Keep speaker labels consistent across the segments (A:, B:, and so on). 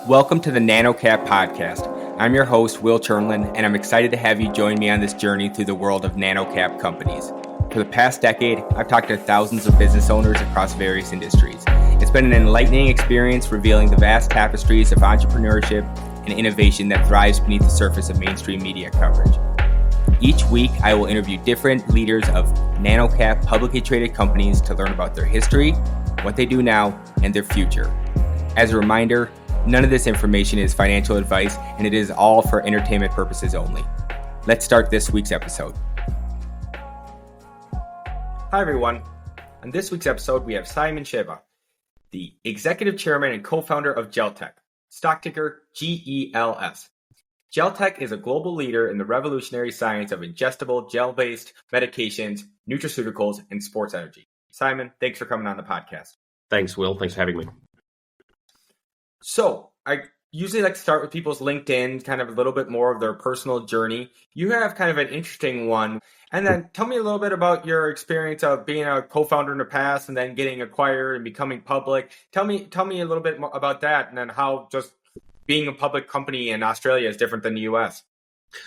A: Welcome to the Nano podcast. I'm your host, Will Chernlin, and I'm excited to have you join me on this journey through the world of nano-cap companies. For the past decade, I've talked to thousands of business owners across various industries. It's been an enlightening experience revealing the vast tapestries of entrepreneurship and innovation that thrives beneath the surface of mainstream media coverage. Each week, I will interview different leaders of nano-cap publicly traded companies to learn about their history, what they do now, and their future. As a reminder, none of this information is financial advice, and it is all for entertainment purposes only. Let's start this week's episode. Hi, everyone. On this week's episode, we have Simon Szewach, the executive chairman and co-founder of Gelteq, stock ticker GELS. Gelteq is a global leader in the revolutionary science of ingestible, gel-based medications, nutraceuticals, and sports energy. Simon, thanks for coming on the podcast.
B: Thanks, Will. Thanks for having me.
A: So I usually like to start with people's LinkedIn, kind of a little bit more of their personal journey. You have kind of an interesting one. And then tell me a little bit about your experience of being a co-founder in the past and then getting acquired and becoming public. Tell me a little bit more about that and then how just being a public company in Australia is different than the US.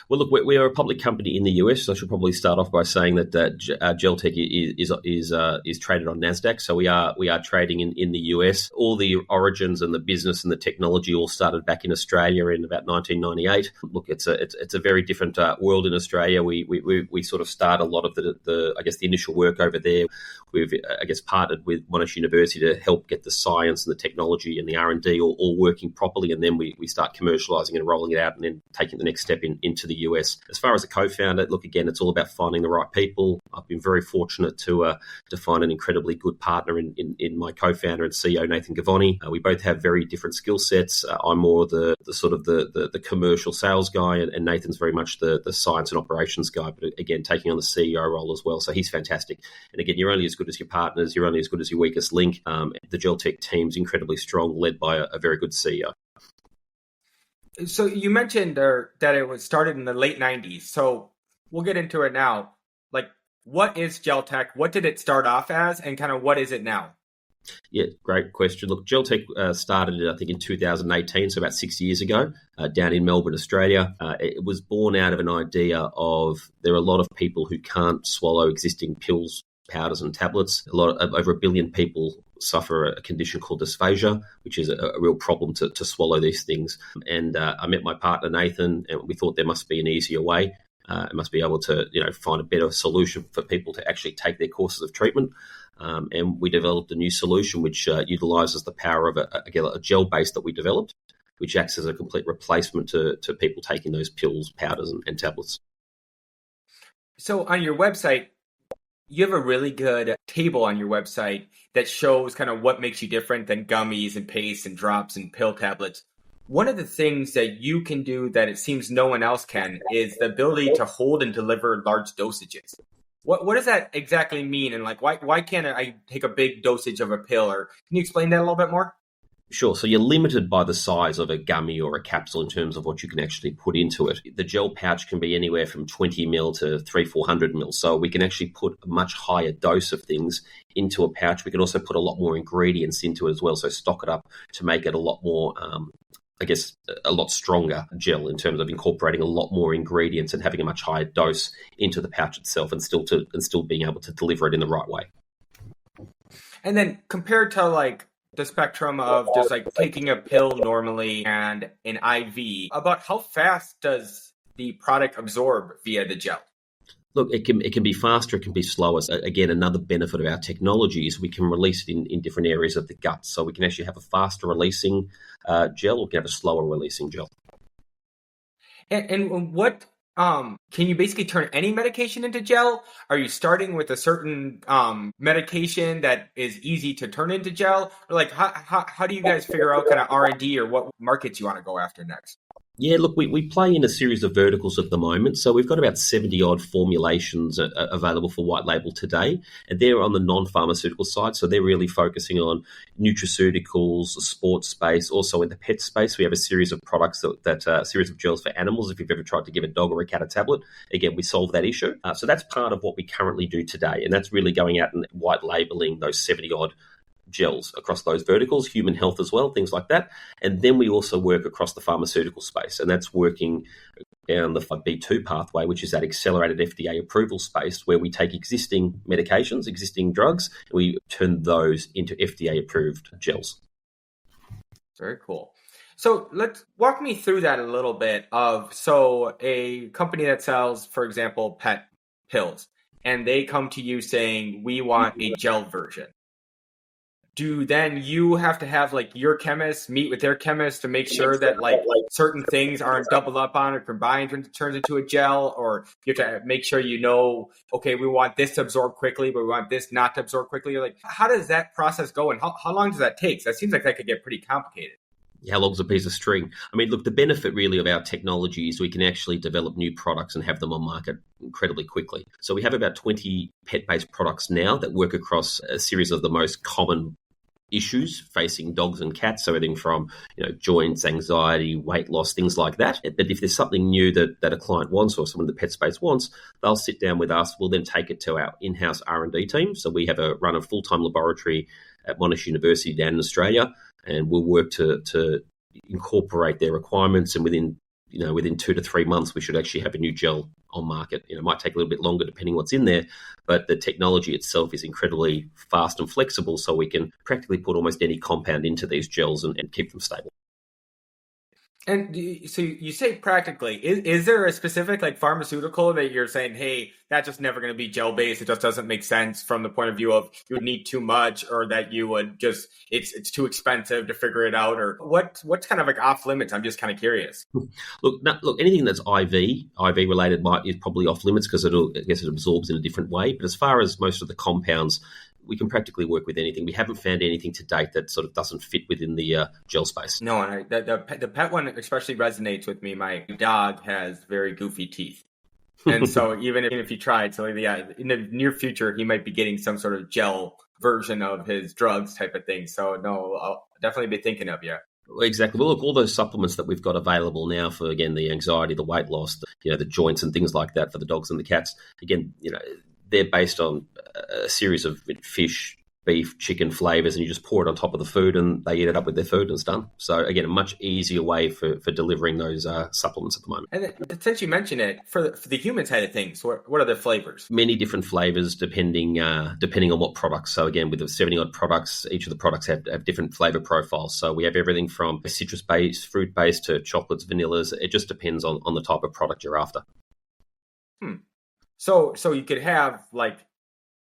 B: Well, look, we are a public company in the US, so I should probably start off by saying that Gelteq is traded on Nasdaq. So we are trading in the US. All the origins and the business and the technology all started back in Australia in about 1998. Look, it's a very different world in Australia. We sort of start a lot of the initial work over there. We've partnered with Monash University to help get the science and the technology and the R&D all working properly, and then we start commercializing and rolling it out, and then taking the next step into the US. As far as a co-founder, look, again, it's all about finding the right people. I've been very fortunate to find an incredibly good partner in my co-founder and CEO, Nathan Gavoni. We both have very different skill sets. I'm more the commercial sales guy, and Nathan's very much the science and operations guy, but again, taking on the CEO role as well. So he's fantastic. And again, you're only as good as your partners. You're only as good as your weakest link. The Gelteq team's incredibly strong, led by a very good CEO.
A: So you mentioned that it was started in the late 90s. So we'll get into it now. Like, what is Gelteq? What did it start off as? And kind of what is it now?
B: Yeah, great question. Look, Gelteq started, I think, in 2018, so about 6 years ago, down in Melbourne, Australia. It was born out of an idea of there are a lot of people who can't swallow existing pills, powders and tablets. Over 1 billion people suffer a condition called dysphagia, which is a real problem to swallow these things. And I met my partner, Nathan, and we thought there must be an easier way. It must be able to find a better solution for people to actually take their courses of treatment. And we developed a new solution which utilizes the power of a gel base that we developed, which acts as a complete replacement to people taking those pills, powders and tablets.
A: So on your website, you have a really good table on your website that shows kind of what makes you different than gummies and pastes and drops and pill tablets. One of the things that you can do that it seems no one else can is the ability to hold and deliver large dosages. What does that exactly mean? And like, why can't I take a big dosage of a pill? Or can you explain that a little bit more?
B: Sure. So you're limited by the size of a gummy or a capsule in terms of what you can actually put into it. The gel pouch can be anywhere from 20 mil to 300-400 mil. So we can actually put a much higher dose of things into a pouch. We can also put a lot more ingredients into it as well. So stock it up to make it a lot more, a lot stronger gel in terms of incorporating a lot more ingredients and having a much higher dose into the pouch itself and still being able to deliver it in the right way.
A: And then compared to like the spectrum of just like taking a pill normally and an IV, about how fast does the product absorb via the gel?
B: Look, it can be faster, it can be slower. Again, another benefit of our technology is we can release it in different areas of the gut. So we can actually have a faster releasing gel, or we can have a slower releasing gel.
A: And what can you basically turn any medication into gel? Are you starting with a certain medication that is easy to turn into gel? Or like how do you guys figure out kind of R&D or what markets you want to go after next?
B: Yeah, look, we play in a series of verticals at the moment. So we've got about 70-odd formulations available for white label today. And they're on the non-pharmaceutical side. So they're really focusing on nutraceuticals, the sports space. Also in the pet space, we have a series of products that a series of gels for animals. If you've ever tried to give a dog or a cat a tablet, again, we solve that issue. So that's part of what we currently do today. And that's really going out and white labeling those 70-odd gels across those verticals, human health as well, things like that. And then we also work across the pharmaceutical space, and that's working down the 5B2 pathway, which is that accelerated FDA approval space where we take existing medications, existing drugs, and we turn those into FDA-approved gels.
A: Very cool. So let's walk me through that a little bit so a company that sells, for example, pet pills, and they come to you saying, we want a gel version. Do then you have to have like your chemist meet with their chemist to make sure that like certain things aren't doubled up on or combined when it turns into a gel, or you have to make sure okay, we want this to absorb quickly, but we want this not to absorb quickly? Like, how does that process go, and how long does that take? That seems like that could get pretty complicated.
B: How long's a piece of string? I mean, look, the benefit really of our technology is we can actually develop new products and have them on market incredibly quickly. So we have about 20 pet-based products now that work across a series of the most common issues facing dogs and cats, so everything from joints, anxiety, weight loss, things like that. But if there's something new that a client wants or someone in the pet space wants, they'll sit down with us. We'll then take it to our in-house R&D team. So we have a full-time laboratory at Monash University down in Australia, and we'll work to incorporate their requirements. And within 2 to 3 months, we should actually have a new gel on market. It might take a little bit longer depending what's in there, but the technology itself is incredibly fast and flexible, so we can practically put almost any compound into these gels and keep them stable.
A: And so you say practically, is there a specific like pharmaceutical that you're saying, hey, that's just never going to be gel based? It just doesn't make sense from the point of view of you would need too much, or that you would just, it's too expensive to figure it out, or what's kind of like off limits? I'm just kind of curious.
B: Look, anything that's IV related is probably off limits because it absorbs in a different way. But as far as most of the compounds, we can practically work with anything. We haven't found anything to date that sort of doesn't fit within the gel space.
A: No, and the pet one especially resonates with me. My dog has very goofy teeth. And so even if he tried, so yeah, in the near future, he might be getting some sort of gel version of his drugs type of thing. So no, I'll definitely be thinking of you.
B: Exactly. Well, look, all those supplements that we've got available now for, again, the anxiety, the weight loss, the joints and things like that for the dogs and the cats, again, they're based on a series of fish, beef, chicken flavors, and you just pour it on top of the food and they eat it up with their food and it's done. So again, a much easier way for delivering those supplements at the moment.
A: And then, since you mentioned it, for the human side of things, what are the flavors?
B: Many different flavors depending on what products. So again, with the 70-odd products, each of the products have different flavor profiles. So we have everything from citrus-based, fruit-based to chocolates, vanillas. It just depends on the type of product you're after.
A: So you could have like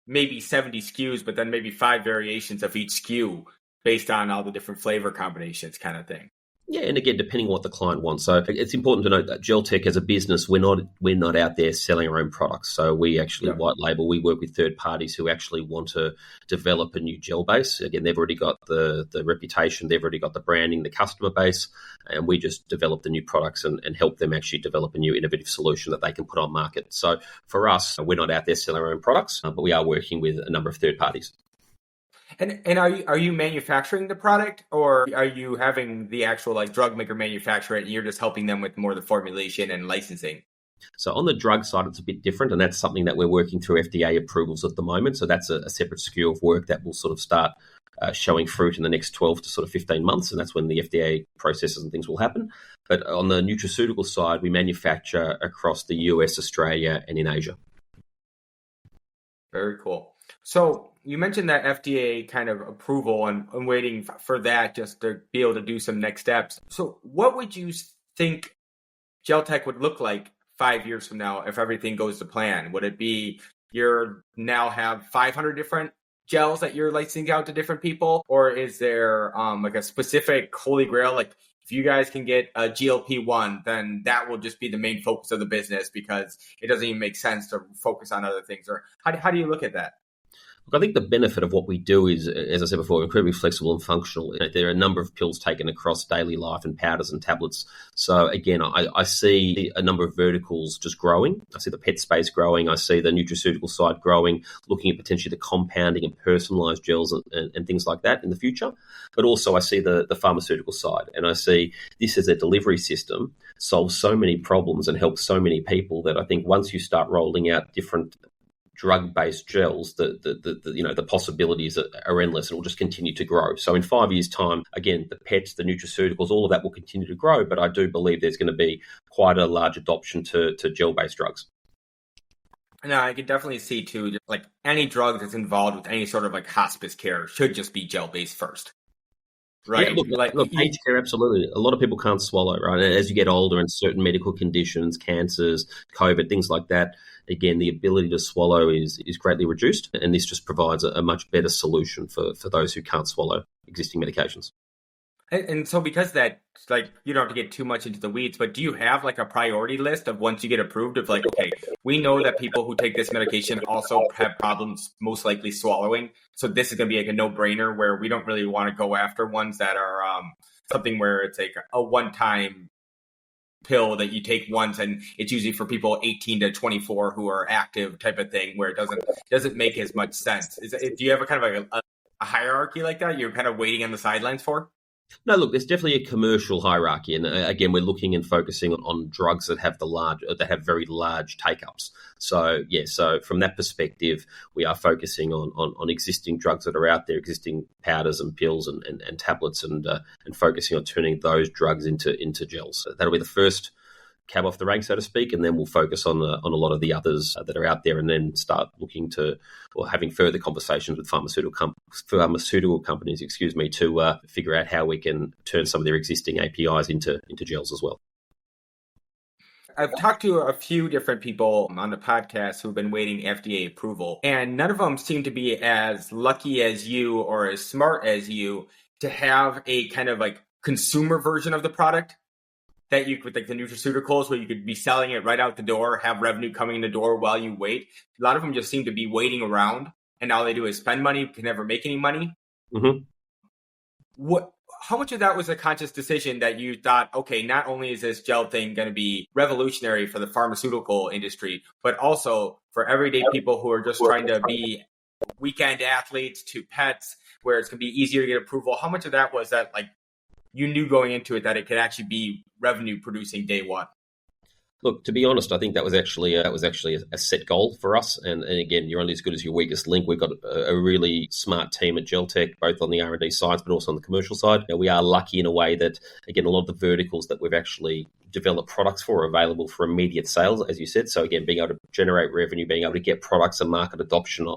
A: maybe 70 SKUs, but then maybe 5 variations of each SKU based on all the different flavor combinations kind of thing.
B: Yeah, and again, depending on what the client wants. So it's important to note that Gelteq as a business, we're not out there selling our own products. So we actually white label. We work with third parties who actually want to develop a new gel base. Again, they've already got the reputation, they've already got the branding, the customer base, and we just develop the new products and help them actually develop a new innovative solution that they can put on market. So for us, we're not out there selling our own products, but we are working with a number of third parties.
A: And are you manufacturing the product, or are you having the actual like drug maker manufacture it and you're just helping them with more of the formulation and licensing?
B: So on the drug side, it's a bit different, and that's something that we're working through FDA approvals at the moment. So that's a separate SKU of work that will sort of start showing fruit in the next 12 to sort of 15 months, and that's when the FDA processes and things will happen. But on the nutraceutical side, we manufacture across the US, Australia, and in Asia.
A: Very cool. So you mentioned that FDA kind of approval and waiting for that just to be able to do some next steps. So what would you think Gelteq would look like 5 years from now if everything goes to plan? Would it be you now have 500 different gels that you're licensing out to different people? Or is there like a specific holy grail? Like if you guys can get a GLP-1, then that will just be the main focus of the business because it doesn't even make sense to focus on other things. Or how do you look at that?
B: Look, I think the benefit of what we do is, as I said before, incredibly flexible and functional. There are a number of pills taken across daily life and powders and tablets. So again, I see a number of verticals just growing. I see the pet space growing. I see the nutraceutical side growing, looking at potentially the compounding and personalized gels and things like that in the future. But also I see the pharmaceutical side, and I see this as a delivery system solves so many problems and helps so many people that I think once you start rolling out different drug-based gels, the possibilities are endless, and it will just continue to grow. So in 5 years' time, again, the pets, the nutraceuticals, all of that will continue to grow. But I do believe there's going to be quite a large adoption to gel-based drugs.
A: No, I can definitely see too, like any drug that's involved with any sort of like hospice care should just be gel-based first. Right.
B: Yeah, look, aged care, absolutely. A lot of people can't swallow, right? As you get older and certain medical conditions, cancers, COVID, things like that, again, the ability to swallow is greatly reduced. And this just provides a much better solution for those who can't swallow existing medications.
A: And so because that, like, you don't have to get too much into the weeds, but do you have like a priority list of once you get approved of like, okay, we know that people who take this medication also have problems most likely swallowing. So this is going to be like a no-brainer where we don't really want to go after ones that are something where it's like a one-time pill that you take once, and it's usually for people 18 to 24 who are active type of thing where it doesn't make as much sense. Do you have a kind of a hierarchy like that you're kind of waiting on the sidelines for?
B: No, look, there's definitely a commercial hierarchy, and again, we're looking and focusing on drugs that have very large take-ups. So from that perspective, we are focusing on existing drugs that are out there, existing powders and pills and tablets, and focusing on turning those drugs into gels. So that'll be the first cab off the rank, so to speak, and then we'll focus on a lot of the others that are out there, and then start looking to, or having further conversations with pharmaceutical companies, to figure out how we can turn some of their existing APIs into gels as well.
A: I've talked to a few different people on the podcast who've been waiting FDA approval, and none of them seem to be as lucky as you or as smart as you to have a kind of like consumer version of the product that you could, like the nutraceuticals, where you could be selling it right out the door, have revenue coming in the door while you wait. A lot of them just seem to be waiting around, and all they do is spend money, can never make any money.
B: Mm-hmm.
A: How much of that was a conscious decision that you thought, okay, not only is this gel thing going to be revolutionary for the pharmaceutical industry, but also for everyday people who are just trying to be weekend athletes to pets, where it's going to be easier to get approval? How much of that was that, like, you knew going into it that it could actually be revenue producing day one?
B: Look, to be honest, I think that was actually a set goal for us. And again, you're only as good as your weakest link. We've got a really smart team at Gelteq, both on the R&D side, but also on the commercial side. Now, we are lucky in a way that, again, a lot of the verticals that we've actually developed products for are available for immediate sales, as you said. So again, being able to generate revenue, being able to get products and market adoption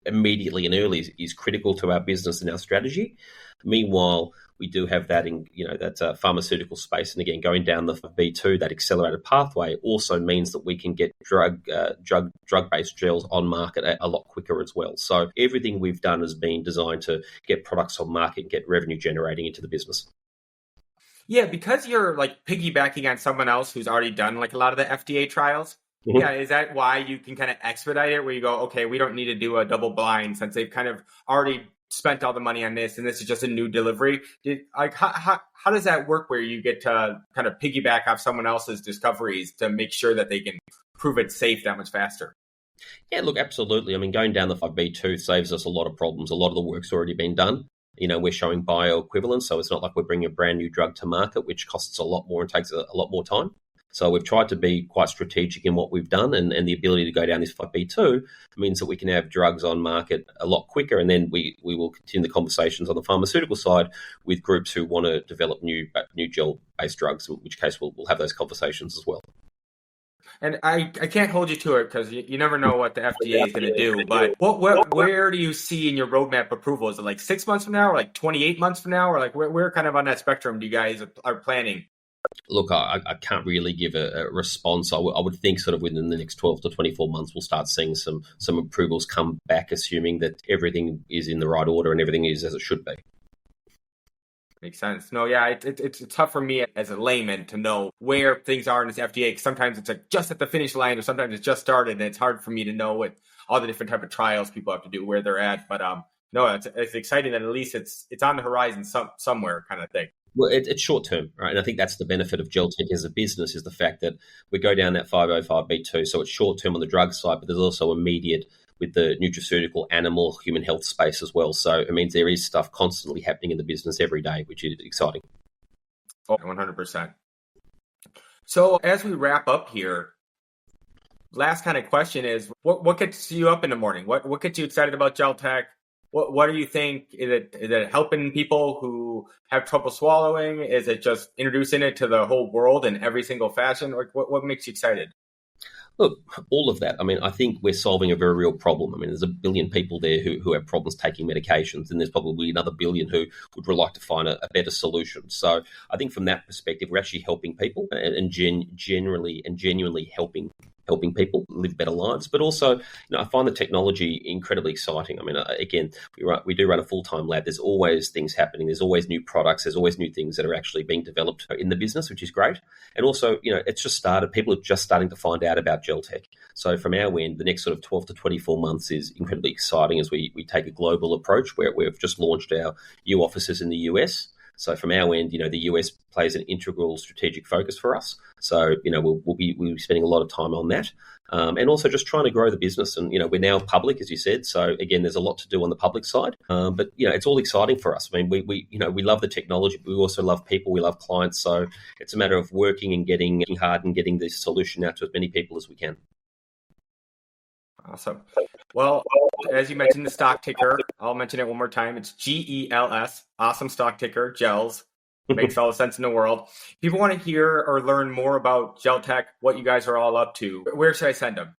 B: immediately and early is critical to our business and our strategy. Meanwhile, we do have that in that pharmaceutical space, and again, going down the B2, that accelerated pathway also means that we can get drug-based gels on market a lot quicker as well. So everything we've done has been designed to get products on market and get revenue generating into the business.
A: Yeah, because you're like piggybacking on someone else who's already done like a lot of the FDA trials. Mm-hmm. Yeah, is that why you can kind of expedite it, where you go, okay, we don't need to do a double blind since they've kind of already spent all the money on this, and this is just a new delivery? How does that work, where you get to kind of piggyback off someone else's discoveries to make sure that they can prove it's safe that much faster?
B: Yeah, look, absolutely. I mean, going down the 5B2 saves us a lot of problems. A lot of the work's already been done. We're showing bioequivalence, so it's not like we're bringing a brand new drug to market, which costs a lot more and takes a lot more time. So we've tried to be quite strategic in what we've done, and the ability to go down this 5B2 means that we can have drugs on market a lot quicker, and then we will continue the conversations on the pharmaceutical side with groups who want to develop new gel-based drugs, in which case we'll have those conversations as well.
A: And I can't hold you to it because you never know what the FDA is going to do, but where do you see in your roadmap approval? Is it like 6 months from now, or like 28 months from now, or like where kind of on that spectrum do you guys are planning?
B: Look, I can't really give a response. I would think sort of within the next 12 to 24 months, we'll start seeing some approvals come back, assuming that everything is in the right order and everything is as it should be.
A: Makes sense. No, yeah, it's tough for me as a layman to know where things are in this FDA, because sometimes it's like just at the finish line, or sometimes it's just started, and it's hard for me to know what all the different type of trials people have to do, where they're at. But no, it's exciting that at least it's on the horizon somewhere, kind of thing.
B: Well, it's short term, right? And I think that's the benefit of Gelteq as a business, is the fact that we go down that 505B2. So it's short term on the drug side, but there's also immediate with the nutraceutical, animal, human health space as well. So it means there is stuff constantly happening in the business every day, which is exciting.
A: Oh, 100%. So as we wrap up here, last kind of question is, what gets you up in the morning? What gets you excited about Gelteq? What do you think? Is it helping people who have trouble swallowing? Is it just introducing it to the whole world in every single fashion? Like, what makes you excited?
B: Look, all of that. I mean, I think we're solving a very real problem. I mean, there's 1 billion people there who have problems taking medications, and there's probably another 1 billion who would like to find a better solution. So I think from that perspective, we're actually helping people and genuinely helping people live better lives. But also, I find the technology incredibly exciting. I mean, again, we do run a full-time lab. There's always things happening. There's always new products. There's always new things that are actually being developed in the business, which is great. And also, it's just started. People are just starting to find out about Gelteq. So from our end, the next sort of 12 to 24 months is incredibly exciting as we take a global approach where we've just launched our new offices in the US. So from our end, the US plays an integral strategic focus for us. So, we'll be spending a lot of time on that. And also just trying to grow the business. And, we're now public, as you said. So again, there's a lot to do on the public side. But, it's all exciting for us. I mean, we love the technology, but we also love people. We love clients. So it's a matter of working and getting hard and getting this solution out to as many people as we can.
A: Awesome. Well, as you mentioned, the stock ticker, I'll mention it one more time. It's GELS, awesome stock ticker, GELS. Makes all the sense in the world. People want to hear or learn more about Gelteq, what you guys are all up to. Where should I send them?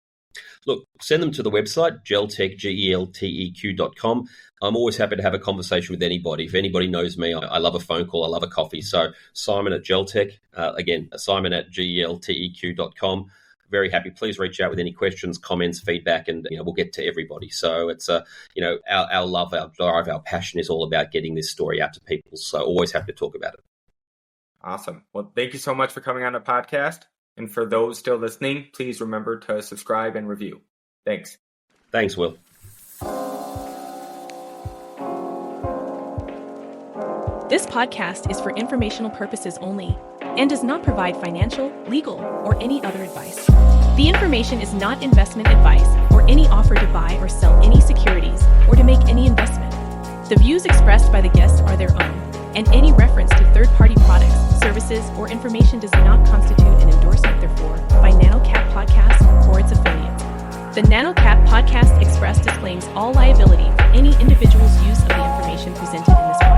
B: Look, send them to the website, Gelteq, GELTEQ.com. I'm always happy to have a conversation with anybody. If anybody knows me, I love a phone call. I love a coffee. So Simon at Gelteq, again, Simon at GELTEQ.com. Very happy. Please reach out with any questions, comments, feedback, and we'll get to everybody. So it's our love, our drive, our passion is all about getting this story out to people. So always happy to talk about it.
A: Awesome. Well, thank you so much for coming on the podcast. And for those still listening, please remember to subscribe and review. Thanks.
B: Thanks, Will.
C: This podcast is for informational purposes only and does not provide financial, legal, or any other advice. The information is not investment advice or any offer to buy or sell any securities or to make any investment. The views expressed by the guests are their own, and any reference to third-party products, services, or information does not constitute an endorsement, therefore, by NanoCap Podcast or its affiliates. The NanoCap Podcast Express disclaims all liability for any individual's use of the information presented in this podcast.